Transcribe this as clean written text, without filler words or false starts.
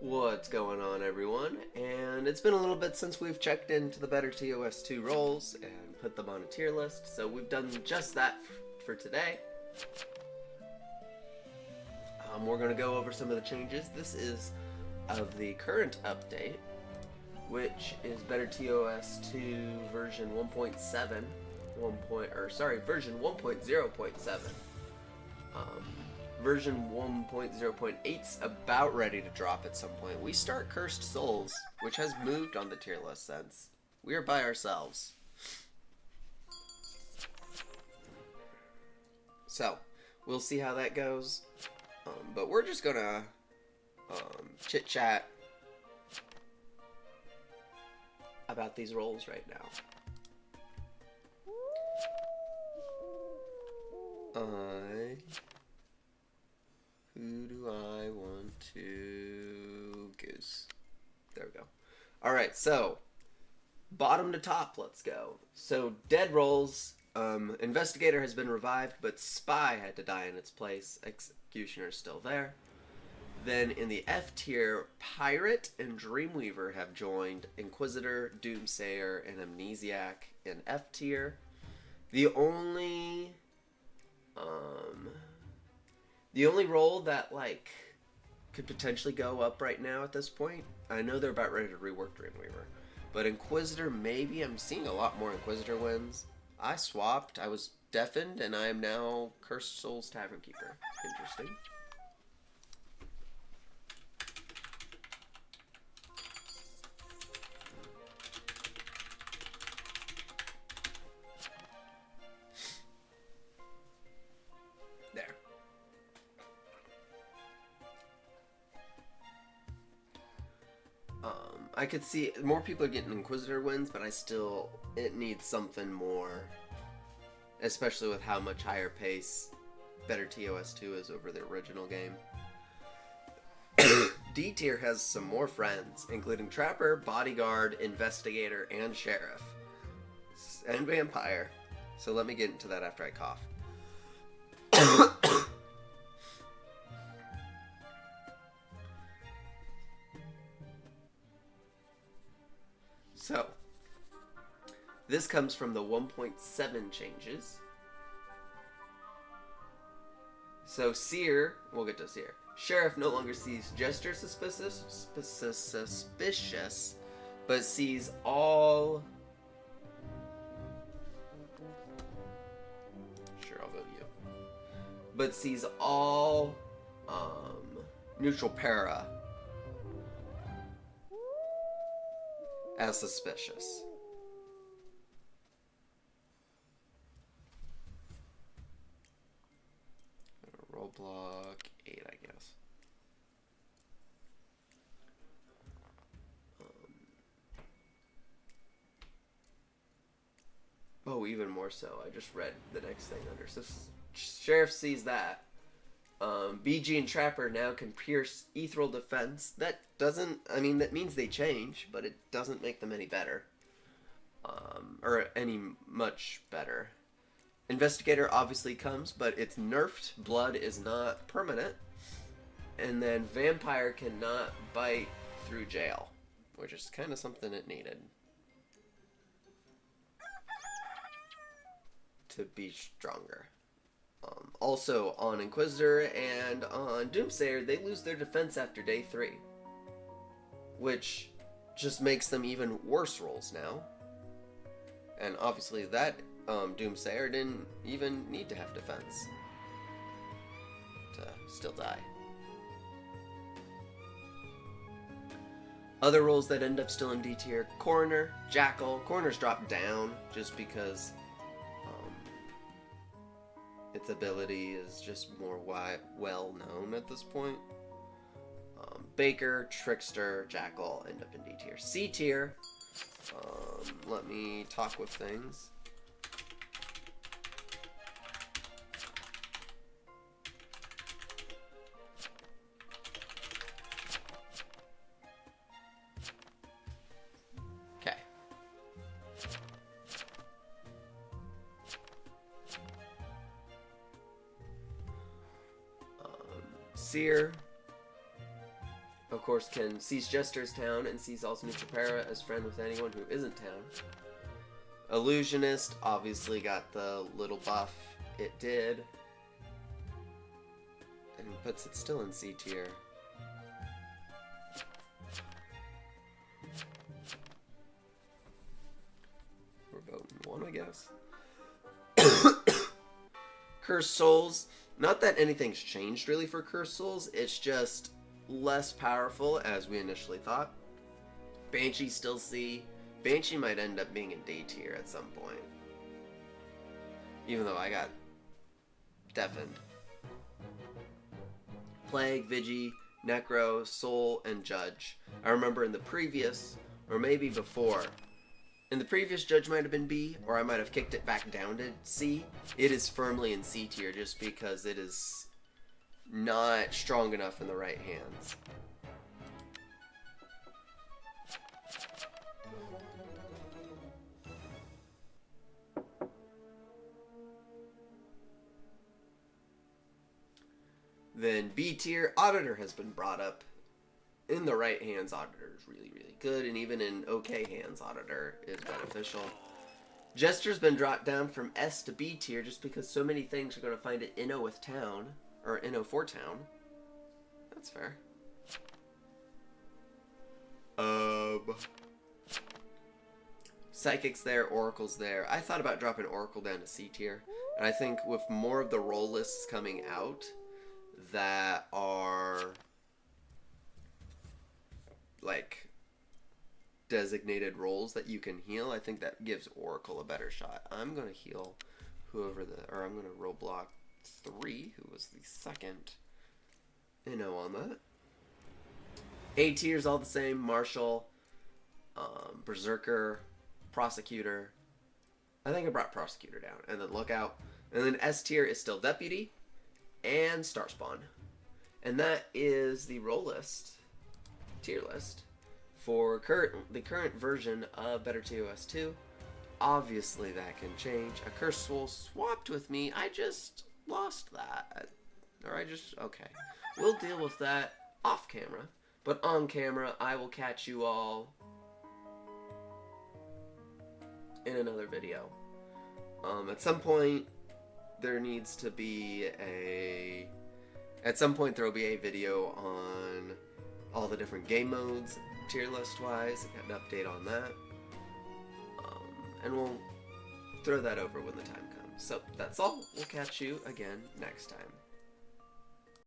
What's going on, everyone? And it's been a little bit since we've checked into the BetterTOS2 roles and put them on a tier list, so we've done just that for today. We're going to go over some of the changes. This is of the current update, which is BetterTOS2 version 1.7, version 1.0.7. Version 1.0.8's about ready to drop at some point. We start Cursed Souls, which has moved on the tier list since. We are by ourselves. So, we'll see how that goes. But we're just gonna chit-chat about these roles right now. Who do I want to goose? There we go. Alright, so bottom to top, let's go. So dead roles, Investigator has been revived, but Spy had to die in its place. Executioner's still there. Then in the F tier, Pirate and Dreamweaver have joined. Inquisitor, Doomsayer, and Amnesiac in F tier. The only role that, could potentially go up right now at this point, I know they're about ready to rework Dreamweaver, but Inquisitor, maybe. I'm seeing a lot more Inquisitor wins. I swapped, I was deafened, and I am now Cursed Souls Tavern Keeper. Interesting. There. I could see more people are getting Inquisitor wins, but it needs something more, especially with how much higher pace BetterTOS2 is over the original game. D tier has some more friends, including Trapper, Bodyguard, Investigator, and Sheriff, and Vampire. So let me get into that after I cough. So, this comes from the 1.7 changes. So Seer, we'll get to Seer. Sheriff no longer sees Jester suspicious, but sees all... Sure, I'll go you. But sees all neutral para as suspicious. Roadblock 8, I guess. Oh, even more so. I just read the next thing under. So Sheriff sees that. BG and Trapper now can pierce ethereal defense. That means they change, but it doesn't make them any better. Or any much better. Investigator obviously comes, but it's nerfed. Blood is not permanent. And then Vampire cannot bite through jail, which is kind of something it needed to be stronger. Also, on Inquisitor and on Doomsayer, they lose their defense after day 3, which just makes them even worse rolls now. And obviously that Doomsayer didn't even need to have defense to still die. Other roles that end up still in D tier: Coroner, Jackal. Coroner's dropped down just because its ability is just more well known at this point. Baker, Trickster, Jackal end up in D tier. C tier. Let me talk with things. Okay. Seer, of course, sees Jester's town and sees also Nutripera as friend with anyone who isn't town. Illusionist obviously got the little buff it did. And puts it still in C tier. We're voting 1, I guess. Cursed Souls. Not that anything's changed really for Cursed Souls. It's just less powerful as we initially thought. Banshee still C. Banshee might end up being in D tier at some point. Even though I got deafened. Plague, Vigi, Necro, Soul, and Judge. I remember in the previous, or maybe before, in the previous Judge might have been B, or I might have kicked it back down to C. It is firmly in C tier just because it is not strong enough in the right hands. Then B tier, Auditor has been brought up. In the right hands, Auditor is really, really good, and even in okay hands, Auditor is beneficial. Jester's been dropped down from S to B tier just because so many things are going to find it Inno with Town, or Inno for Town. That's fair. Psychic's there, Oracle's there. I thought about dropping Oracle down to C tier, and I think with more of the role lists coming out that are like designated roles that you can heal, I think that gives Oracle a better shot. I'm gonna heal I'm gonna roll block 3, who was the second on that. A tier's all the same: Marshal, Berserker, Prosecutor. I think I brought Prosecutor down, and then Lookout. And then S tier is still Deputy and Starspawn. And that is the role list, tier list, for the current version of BetterTOS2. Obviously that can change. A Cursed Soul swapped with me. I just lost that. Okay. We'll deal with that off camera. But on camera, I will catch you all in another video. At some point, there will be a video on all the different game modes, tier list wise, and an update on that. And we'll throw that over when the time comes. So that's all. We'll catch you again next time.